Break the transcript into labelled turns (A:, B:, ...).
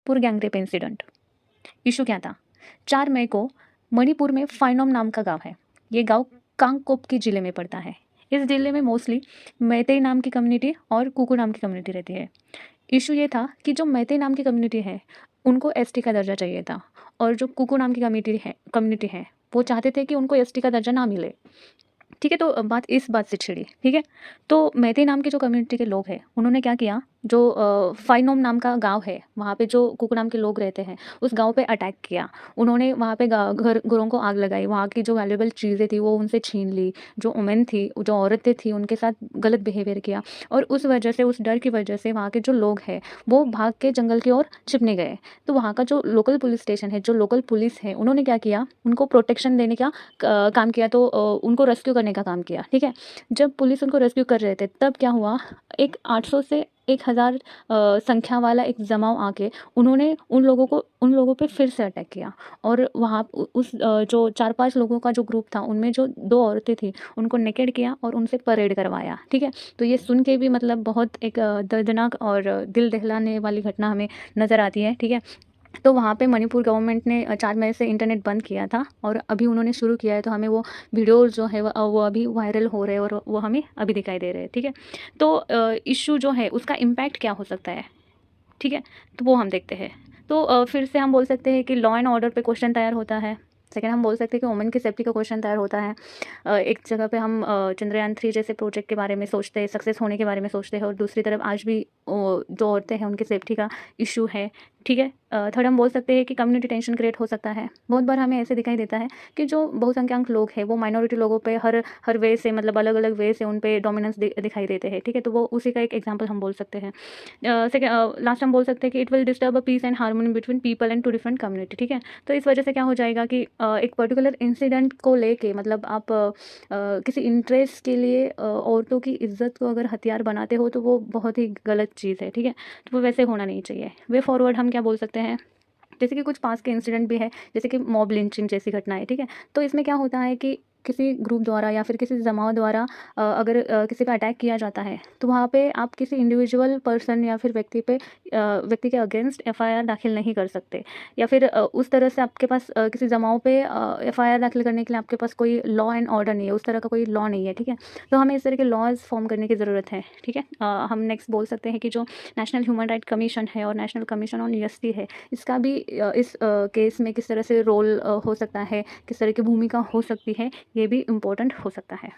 A: Manipur gangrape incident. Issue क्या था? 4 मई को मणिपुर में फाइनोम नाम का गांव है। ये गांव कांगकोप की जिले में पड़ता है। इस जिले में मोस्टली मैतेई नाम की कम्युनिटी और कुकू नाम की कम्युनिटी रहती है। इशू ये था कि जो मैतेई नाम की कम्युनिटी है उनको एसटी का दर्जा चाहिए था, और जो कुकू नाम की कम्युनिटी है वो चाहते थे कि उनको एसटी का दर्जा ना मिले। ठीक है, तो बात इस बात से छिड़ी। ठीक है, तो मैतेई नाम के जो कम्युनिटी के लोग हैं उन्होंने क्या किया, जो फाइनोम नाम का गांव है वहाँ पे जो कुकू नाम के लोग रहते हैं उस गांव पे अटैक किया। उन्होंने वहाँ पे घरों को आग लगाई, वहाँ की जो वैल्यूएबल चीज़ें थी वो उनसे छीन ली। जो वुमेन थी, जो औरतें थी, उनके साथ गलत बिहेवियर किया, और उस वजह से, उस डर की वजह से वहाँ के जो लोग हैं वो भाग के जंगल की ओर छिपने गए। तो वहाँ का जो लोकल पुलिस स्टेशन है, जो लोकल पुलिस है, उन्होंने क्या किया, उनको प्रोटेक्शन देने का काम किया, तो उनको रेस्क्यू करने का काम किया। ठीक है, जब पुलिस उनको रेस्क्यू कर रहे थे तब क्या हुआ, एक 800 से 1000 संख्या वाला एक जमाव आके उन्होंने उन लोगों पे फिर से अटैक किया। और वहाँ उस जो 4-5 लोगों का जो ग्रुप था उनमें जो 2 औरतें थी उनको नेकेड किया और उनसे परेड करवाया। ठीक है, तो ये सुन के भी मतलब बहुत एक दर्दनाक और दिल दहलाने वाली घटना हमें नज़र आती है। ठीक है, तो वहाँ पे मणिपुर गवर्नमेंट ने 4 मई से इंटरनेट बंद किया था, और अभी उन्होंने शुरू किया है, तो हमें वो वीडियोज़ जो है वो अभी वायरल हो रहे हैं और वो हमें अभी दिखाई दे रहे हैं। ठीक है, तो इश्यू जो है उसका इम्पैक्ट क्या हो सकता है, ठीक है, तो वो हम देखते हैं। तो फिर से हम बोल सकते हैं कि लॉ एंड ऑर्डर पे क्वेश्चन तैयार होता है। सेकंड, हम बोल सकते हैं कि वुमेन की सेफ्टी का क्वेश्चन तैयार होता है। एक जगह पे हम चंद्रयान 3 जैसे प्रोजेक्ट के बारे में सोचते हैं, सक्सेस होने के बारे में सोचते हैं, और दूसरी तरफ आज भी जो औरतें हैं उनकी सेफ्टी का इशू है। ठीक है, थर्ड, हम बोल सकते हैं कि कम्युनिटी टेंशन क्रिएट हो सकता है। बहुत बार हमें ऐसे दिखाई देता है कि जो बहुसंख्यक लोग हैं वो माइनॉरिटी लोगों पे हर वे से, मतलब अलग अलग वे से उन पे डोमिनेंस दिखाई देते हैं। ठीक है, तो वो उसी का एक एग्जांपल हम बोल सकते हैं। लास्ट हम बोल सकते हैं कि it will disturb a peace and harmony between people and two different community. ठीक है, तो इस वजह से क्या हो जाएगा कि एक पर्टिकुलर इंसिडेंट को लेके, मतलब आप किसी इंटरेस्ट के लिए औरतों की इज्जत को अगर हथियार बनाते हो तो वो बहुत ही गलत चीज़ है। ठीक है, तो वो वैसे होना नहीं चाहिए। वे फॉरवर्ड हम क्या बोल सकते हैं, जैसे कि कुछ पास के इंसिडेंट भी है, जैसे कि मॉब लिंचिंग जैसी घटनाएं। ठीक है, तो इसमें क्या होता है कि किसी ग्रुप द्वारा या फिर किसी जमाव द्वारा अगर किसी पे अटैक किया जाता है तो वहाँ पे आप किसी इंडिविजुअल पर्सन या फिर व्यक्ति के अगेंस्ट एफआईआर दाखिल नहीं कर सकते, या फिर उस तरह से आपके पास किसी जमाव पे एफआईआर दाखिल करने के लिए आपके पास कोई लॉ एंड ऑर्डर नहीं है, उस तरह का कोई लॉ नहीं है। ठीक है, तो हमें इस तरह के लॉज फॉर्म करने की ज़रूरत है। ठीक है, हम नेक्स्ट बोल सकते हैं कि जो नेशनल ह्यूमन राइट कमीशन है और नेशनल कमीशन ऑन जस्टिस है, इसका भी इस केस में किस तरह से रोल हो सकता है, किस तरह की भूमिका हो सकती है, ये भी इम्पोर्टेंट हो सकता है।